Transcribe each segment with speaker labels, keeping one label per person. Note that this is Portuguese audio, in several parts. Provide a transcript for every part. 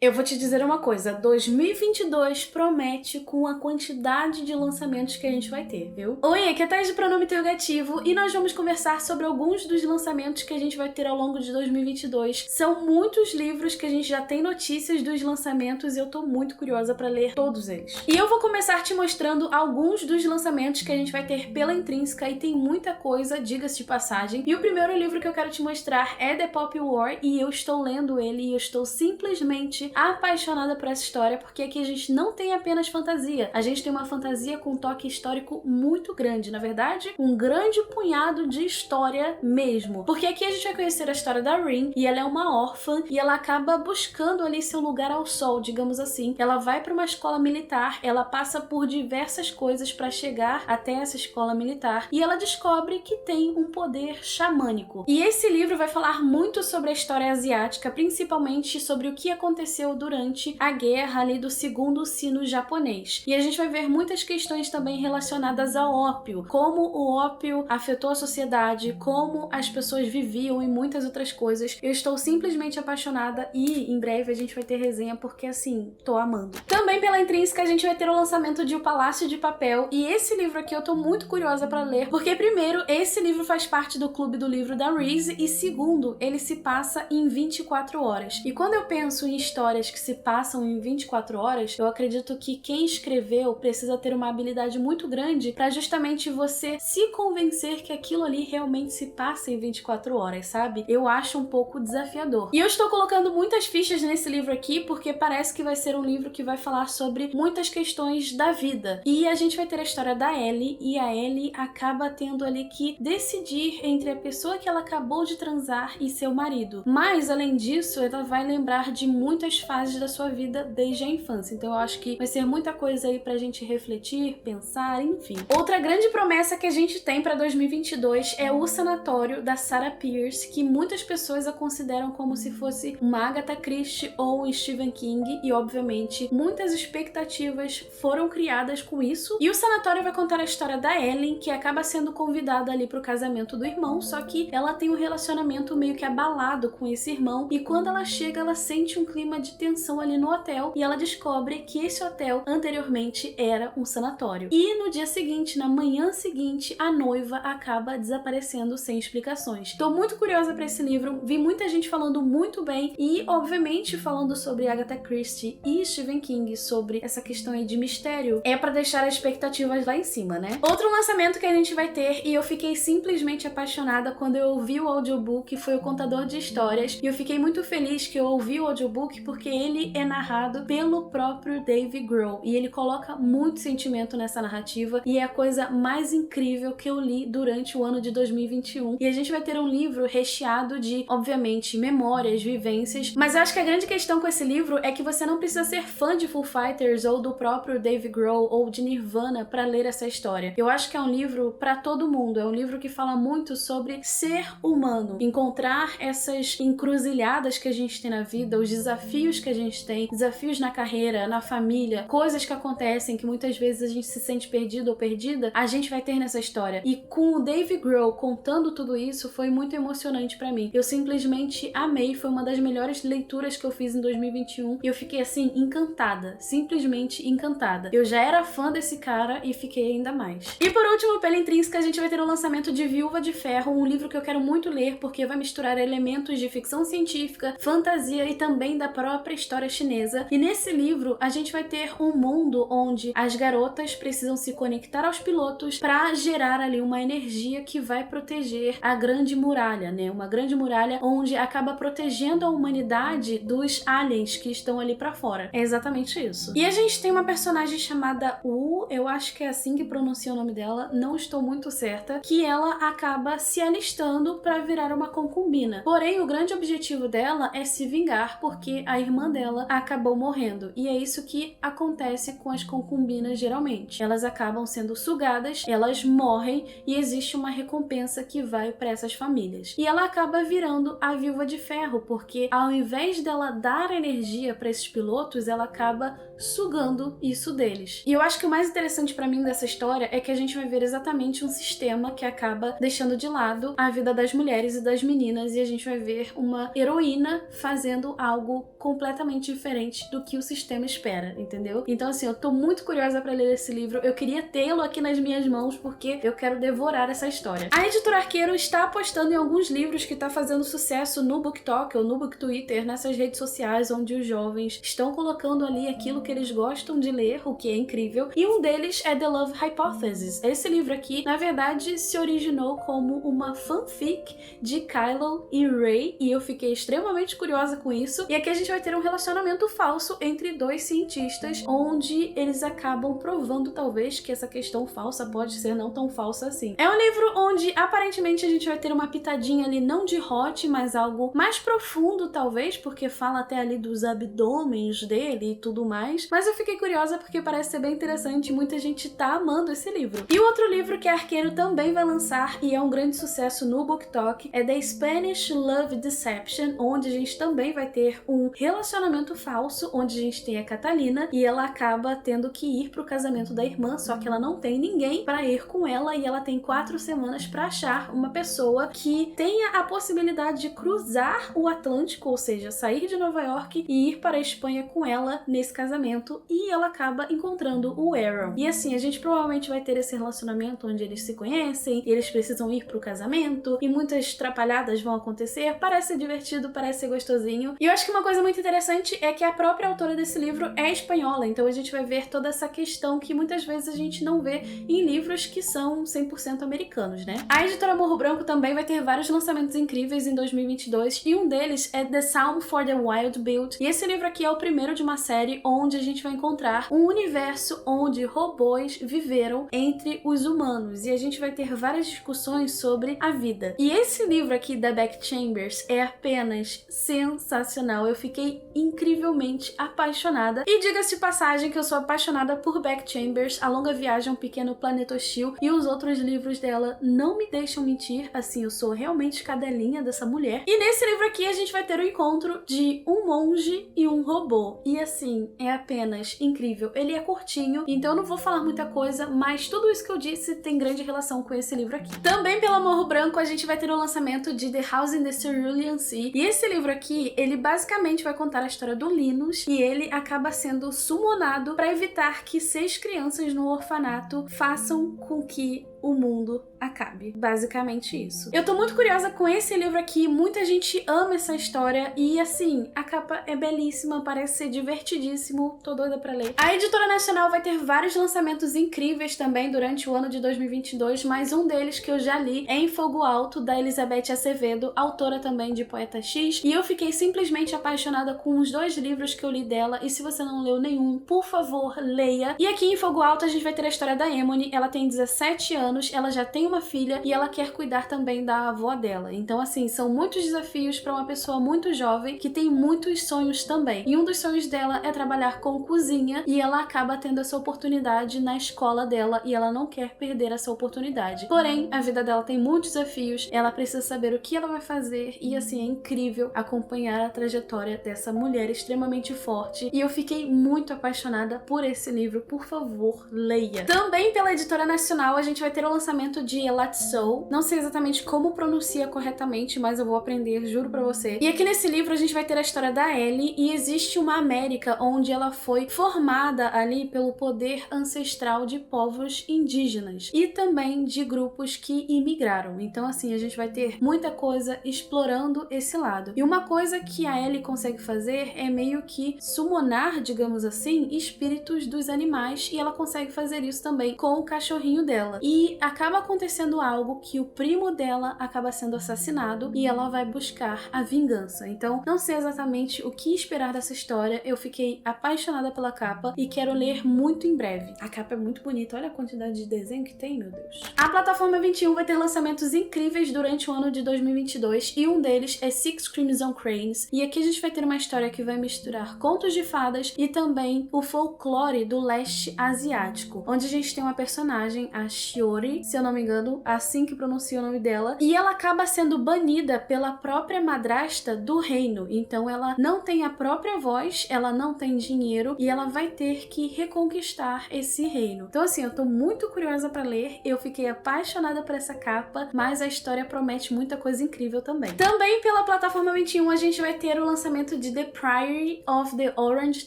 Speaker 1: Eu vou te dizer uma coisa, 2022 promete com a quantidade de lançamentos que a gente vai ter, viu? Oi, aqui é Thaís de Pronome Interrogativo e nós vamos conversar sobre alguns dos lançamentos que a gente vai ter ao longo de 2022. São muitos livros que a gente já tem notícias dos lançamentos e eu tô muito curiosa pra ler todos eles. E eu vou começar te mostrando alguns dos lançamentos que a gente vai ter pela Intrínseca e tem muita coisa, diga-se de passagem. E o primeiro livro que eu quero te mostrar é The Pop War e eu estou lendo ele e eu estou simplesmente apaixonada por essa história, porque aqui a gente não tem apenas fantasia, a gente tem uma fantasia com um toque histórico muito grande, na verdade, um grande punhado de história mesmo, porque aqui a gente vai conhecer a história da Rin, e ela é uma órfã, e ela acaba buscando ali seu lugar ao sol, digamos assim. Ela vai para uma escola militar, ela passa por diversas coisas para chegar até essa escola militar, e ela descobre que tem um poder xamânico. E esse livro vai falar muito sobre a história asiática, principalmente sobre o que aconteceu durante a guerra ali do segundo sino japonês. E a gente vai ver muitas questões também relacionadas ao ópio, como o ópio afetou a sociedade, como as pessoas viviam e muitas outras coisas. Eu estou simplesmente apaixonada e em breve a gente vai ter resenha porque assim, tô amando. Também pela Intrínseca a gente vai ter o lançamento de O Palácio de Papel e esse livro aqui eu tô muito curiosa pra ler, porque primeiro, esse livro faz parte do clube do livro da Reese e segundo, ele se passa em 24 horas. E quando eu penso em histórias que se passam em 24 horas, eu acredito que quem escreveu precisa ter uma habilidade muito grande para justamente você se convencer que aquilo ali realmente se passa em 24 horas, sabe? Eu acho um pouco desafiador. E eu estou colocando muitas fichas nesse livro aqui porque parece que vai ser um livro que vai falar sobre muitas questões da vida. E a gente vai ter a história da Ellie e a Ellie acaba tendo ali que decidir entre a pessoa que ela acabou de transar e seu marido. Mas, além disso, ela vai lembrar de muitas fases da sua vida desde a infância. Então eu acho que vai ser muita coisa aí pra gente refletir, pensar, enfim. Outra grande promessa que a gente tem pra 2022 é O Sanatório, da Sarah Pearse, que muitas pessoas a consideram como se fosse uma Agatha Christie ou um Stephen King, e obviamente muitas expectativas foram criadas com isso. E O Sanatório vai contar a história da Ellen, que acaba sendo convidada ali pro casamento do irmão, só que ela tem um relacionamento meio que abalado com esse irmão, e quando ela chega, ela sente um clima de tensão ali no hotel e ela descobre que esse hotel anteriormente era um sanatório. E no dia seguinte, na manhã seguinte, a noiva acaba desaparecendo sem explicações. Tô muito curiosa pra esse livro, vi muita gente falando muito bem e, obviamente, falando sobre Agatha Christie e Stephen King, sobre essa questão aí de mistério, é pra deixar as expectativas lá em cima, né? Outro lançamento que a gente vai ter, e eu fiquei simplesmente apaixonada quando eu ouvi o audiobook, foi O Contador de Histórias, e eu fiquei muito feliz que eu ouvi o audiobook porque ele é narrado pelo próprio Dave Grohl e ele coloca muito sentimento nessa narrativa e é a coisa mais incrível que eu li durante o ano de 2021. E a gente vai ter um livro recheado de, obviamente, memórias, vivências, mas eu acho que a grande questão com esse livro é que você não precisa ser fã de Foo Fighters ou do próprio Dave Grohl ou de Nirvana para ler essa história. Eu acho que é um livro para todo mundo, é um livro que fala muito sobre ser humano, encontrar essas encruzilhadas que a gente tem na vida, os desafios que a gente tem, desafios na carreira, na família, coisas que acontecem que muitas vezes a gente se sente perdido ou perdida, a gente vai ter nessa história. E com o Dave Grohl contando tudo isso, foi muito emocionante pra mim. Eu simplesmente amei, foi uma das melhores leituras que eu fiz em 2021 e eu fiquei assim, encantada, simplesmente encantada. Eu já era fã desse cara e fiquei ainda mais. E por último, pela Intrínseca, a gente vai ter o lançamento de Viúva de Ferro, um livro que eu quero muito ler porque vai misturar elementos de ficção científica, fantasia e também da própria história chinesa. E nesse livro a gente vai ter um mundo onde as garotas precisam se conectar aos pilotos para gerar ali uma energia que vai proteger a Grande Muralha, né? Uma Grande Muralha onde acaba protegendo a humanidade dos aliens que estão ali para fora. É exatamente isso. E a gente tem uma personagem chamada Wu, eu acho que é assim que pronuncia o nome dela, não estou muito certa, que ela acaba se alistando para virar uma concubina. Porém, o grande objetivo dela é se vingar porque a irmã dela acabou morrendo. E é isso que acontece com as concubinas geralmente. Elas acabam sendo sugadas, elas morrem e existe uma recompensa que vai para essas famílias. E ela acaba virando a Viúva de Ferro, porque ao invés dela dar energia para esses pilotos, ela acaba sugando isso deles. E eu acho que o mais interessante para mim dessa história é que a gente vai ver exatamente um sistema que acaba deixando de lado a vida das mulheres e das meninas, e a gente vai ver uma heroína fazendo algo completamente diferente do que o sistema espera, entendeu? Então assim, eu tô muito curiosa pra ler esse livro, eu queria tê-lo aqui nas minhas mãos porque eu quero devorar essa história. A editora Arqueiro está apostando em alguns livros que tá fazendo sucesso no BookTok ou no BookTwitter, nessas redes sociais onde os jovens estão colocando ali aquilo que eles gostam de ler, o que é incrível, e um deles é The Love Hypothesis. Esse livro aqui, na verdade, se originou como uma fanfic de Kylo e Rey, e eu fiquei extremamente curiosa com isso, e aqui a gente vai ter um relacionamento falso entre dois cientistas, onde eles acabam provando, talvez, que essa questão falsa pode ser não tão falsa assim. É um livro onde, aparentemente, a gente vai ter uma pitadinha ali, não de hot, mas algo mais profundo, talvez, porque fala até ali dos abdômenes dele e tudo mais, mas eu fiquei curiosa porque parece ser bem interessante e muita gente tá amando esse livro. E o outro livro que a Arqueiro também vai lançar, e é um grande sucesso no BookTok, é The Spanish Love Deception, onde a gente também vai ter um relacionamento falso, onde a gente tem a Catalina, e ela acaba tendo que ir pro casamento da irmã, só que ela não tem ninguém pra ir com ela, e ela tem 4 semanas pra achar uma pessoa que tenha a possibilidade de cruzar o Atlântico, ou seja, sair de Nova York e ir para a Espanha com ela nesse casamento, e ela acaba encontrando o Aaron. E assim, a gente provavelmente vai ter esse relacionamento onde eles se conhecem, e eles precisam ir pro casamento, e muitas trapalhadas vão acontecer. Parece ser divertido, parece ser gostosinho. E eu acho que uma coisa muito interessante é que a própria autora desse livro é espanhola, então a gente vai ver toda essa questão que muitas vezes a gente não vê em livros que são 100% americanos, né? A editora Morro Branco também vai ter vários lançamentos incríveis em 2022, e um deles é The Psalm for the Wild Build, e esse livro aqui é o primeiro de uma série onde a gente vai encontrar um universo onde robôs viveram entre os humanos, e a gente vai ter várias discussões sobre a vida. E esse livro aqui da Beck Chambers é apenas sensacional, eu fiquei incrivelmente apaixonada, e diga-se de passagem que eu sou apaixonada por Beck Chambers, A Longa Viagem a um Pequeno Planeta Hostil, e os outros livros dela não me deixam mentir, assim, eu sou realmente cadelinha dessa mulher. E nesse livro aqui a gente vai ter o encontro de um monge e um robô, e assim, é apenas incrível. Ele é curtinho, então eu não vou falar muita coisa, mas tudo isso que eu disse tem grande relação com esse livro aqui. Também pela Morro Branco a gente vai ter o lançamento de The House in the Cerulean Sea, e esse livro aqui, ele basicamente vai contar a história do Linus, e ele acaba sendo summonado para evitar que 6 crianças no orfanato façam com que o mundo acabe. Basicamente isso. Eu tô muito curiosa com esse livro aqui, muita gente ama essa história e assim, a capa é belíssima, parece ser divertidíssimo, tô doida pra ler. A Editora Nacional vai ter vários lançamentos incríveis também durante o ano de 2022, mas um deles que eu já li é Em Fogo Alto, da Elizabeth Acevedo, autora também de Poeta X, e eu fiquei simplesmente apaixonada com os 2 livros que eu li dela, e se você não leu nenhum, por favor, leia. E aqui em Fogo Alto a gente vai ter a história da Emily, ela tem 17 anos, ela já tem uma filha e ela quer cuidar também da avó dela. Então assim, são muitos desafios para uma pessoa muito jovem que tem muitos sonhos também. E um dos sonhos dela é trabalhar com cozinha, e ela acaba tendo essa oportunidade na escola dela e ela não quer perder essa oportunidade. Porém, a vida dela tem muitos desafios, ela precisa saber o que ela vai fazer, e assim, é incrível acompanhar a trajetória dessa mulher extremamente forte, e eu fiquei muito apaixonada por esse livro. Por favor, leia. Também pela Editora Nacional a gente vai ter o lançamento de Elatsoul. Não sei exatamente como pronuncia corretamente, mas eu vou aprender, juro pra você. E aqui nesse livro a gente vai ter a história da Ellie, e existe uma América onde ela foi formada ali pelo poder ancestral de povos indígenas e também de grupos que imigraram. Então assim, a gente vai ter muita coisa explorando esse lado. E uma coisa que a Ellie consegue fazer é meio que summonar, digamos assim, espíritos dos animais, e ela consegue fazer isso também com o cachorrinho dela. E acaba acontecendo algo que o primo dela acaba sendo assassinado, e ela vai buscar a vingança. Então, não sei exatamente o que esperar dessa história, eu fiquei apaixonada pela capa e quero ler muito em breve. A capa é muito bonita, olha a quantidade de desenho que tem, meu Deus. A Plataforma 21 vai ter lançamentos incríveis durante o ano de 2022, e um deles é Six Crimson Cranes, e aqui a gente vai ter uma história que vai misturar contos de fadas e também o folclore do leste asiático, onde a gente tem uma personagem, a Shiori, Kaori, se eu não me engano, assim que pronuncia o nome dela, e ela acaba sendo banida pela própria madrasta do reino. Então ela não tem a própria voz, ela não tem dinheiro e ela vai ter que reconquistar esse reino. Então assim, eu tô muito curiosa pra ler, eu fiquei apaixonada por essa capa, mas a história promete muita coisa incrível também. Também pela plataforma 21 a gente vai ter o lançamento de The Priory of the Orange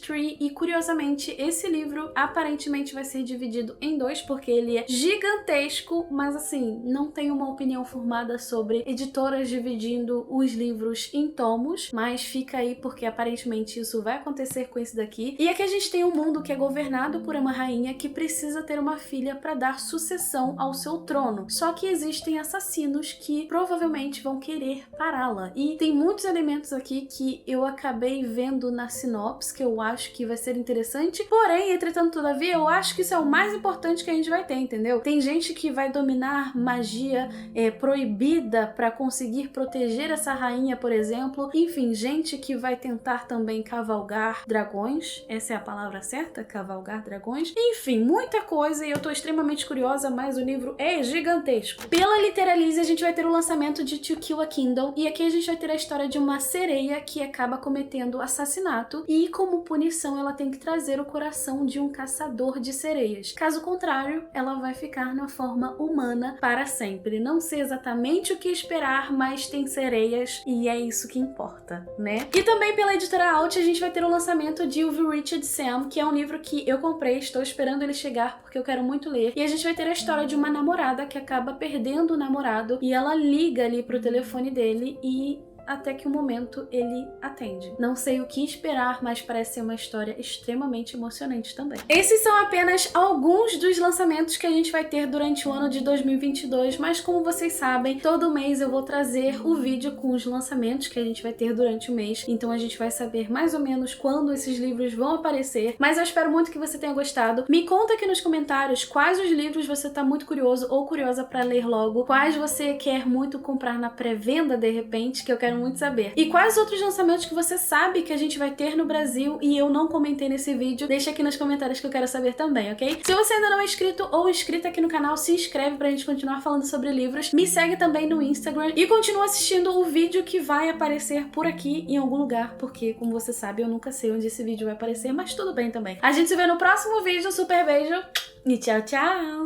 Speaker 1: Tree e curiosamente esse livro aparentemente vai ser dividido em dois porque ele é gigantesco, mas assim, não tenho uma opinião formada sobre editoras dividindo os livros em tomos, mas fica aí porque aparentemente isso vai acontecer com esse daqui. E aqui a gente tem um mundo que é governado por uma rainha que precisa ter uma filha para dar sucessão ao seu trono. Só que existem assassinos que provavelmente vão querer pará-la. E tem muitos elementos aqui que eu acabei vendo na sinopse que eu acho que vai ser interessante. Porém, entretanto, todavia, eu acho que isso é o mais importante que a gente vai ter, entendeu? Tem gente que vai dominar magia proibida para conseguir proteger essa rainha, por exemplo. Enfim, gente que vai tentar também cavalgar dragões. Essa é a palavra certa? Cavalgar dragões. Enfim, muita coisa e eu tô extremamente curiosa, mas o livro é gigantesco. Pela Literalize, a gente vai ter o lançamento de To Kill a Kingdom e aqui a gente vai ter a história de uma sereia que acaba cometendo assassinato e como punição ela tem que trazer o coração de um caçador de sereias. Caso contrário, ela vai ficar na forma humana para sempre. Não sei exatamente o que esperar, mas tem sereias e é isso que importa, né? E também pela editora Out a gente vai ter o lançamento de You've Reached Sam, que é um livro que eu comprei, estou esperando ele chegar porque eu quero muito ler. E a gente vai ter a história de uma namorada que acaba perdendo o namorado e ela liga ali pro telefone dele e até que um momento ele atende. Não sei o que esperar, mas parece ser uma história extremamente emocionante também. Esses são apenas alguns dos lançamentos que a gente vai ter durante o ano de 2022, mas como vocês sabem, todo mês eu vou trazer o vídeo com os lançamentos que a gente vai ter durante o mês, então a gente vai saber mais ou menos quando esses livros vão aparecer, mas eu espero muito que você tenha gostado. Me conta aqui nos comentários quais os livros você tá muito curioso ou curiosa pra ler logo, quais você quer muito comprar na pré-venda de repente, que eu quero muito saber. E quais outros lançamentos que você sabe que a gente vai ter no Brasil e eu não comentei nesse vídeo, deixa aqui nos comentários que eu quero saber também, ok? Se você ainda não é inscrito ou inscrita aqui no canal, se inscreve pra gente continuar falando sobre livros, me segue também no Instagram e continua assistindo o vídeo que vai aparecer por aqui em algum lugar, porque como você sabe, eu nunca sei onde esse vídeo vai aparecer, mas tudo bem também. A gente se vê no próximo vídeo, super beijo e tchau, tchau!